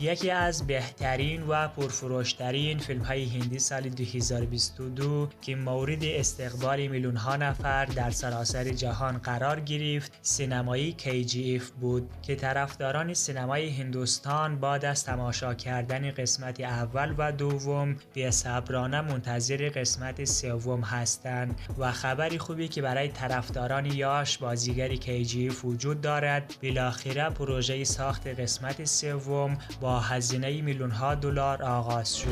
یکی از بهترین و پرفروشترین فیلم‌های هندی سال 2022 که مورد استقبال میلیون‌ها نفر در سراسر جهان قرار گرفت، سینمایی KGF بود که طرفداران سینمای هندوستان بعد از تماشا کردن قسمت اول و دوم بی‌صبرانه منتظر قسمت سوم هستند و خبری خوبی که برای طرفداران یاش بازیگر KGF وجود دارد. بالاخره پروژه ساخت قسمت سوم با هزینه میلیون‌ها دلار آغاز شد.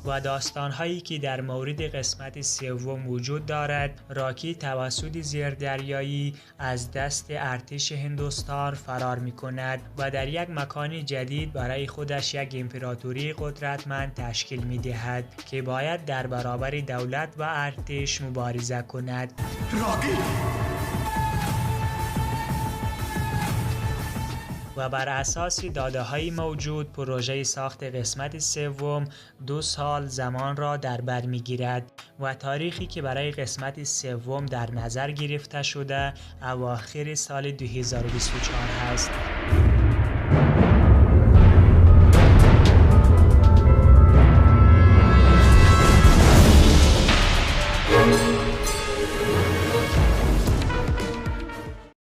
و داستان‌هایی که در مورد قسمت سوم وجود دارد، راکی توسط زیردریایی از دست ارتش هندوستان فرار می‌کند و در یک مکان جدید برای خودش یک امپراتوری قدرتمند تشکیل می‌دهد که باید در برابر دولت و ارتش مبارزه کند. راکی! و بر اساس داده‌های موجود پروژه ساخت قسمت سوم 2 سال زمان را در بر می‌گیرد و تاریخی که برای قسمت سوم در نظر گرفته شده اواخر سال 2024 است.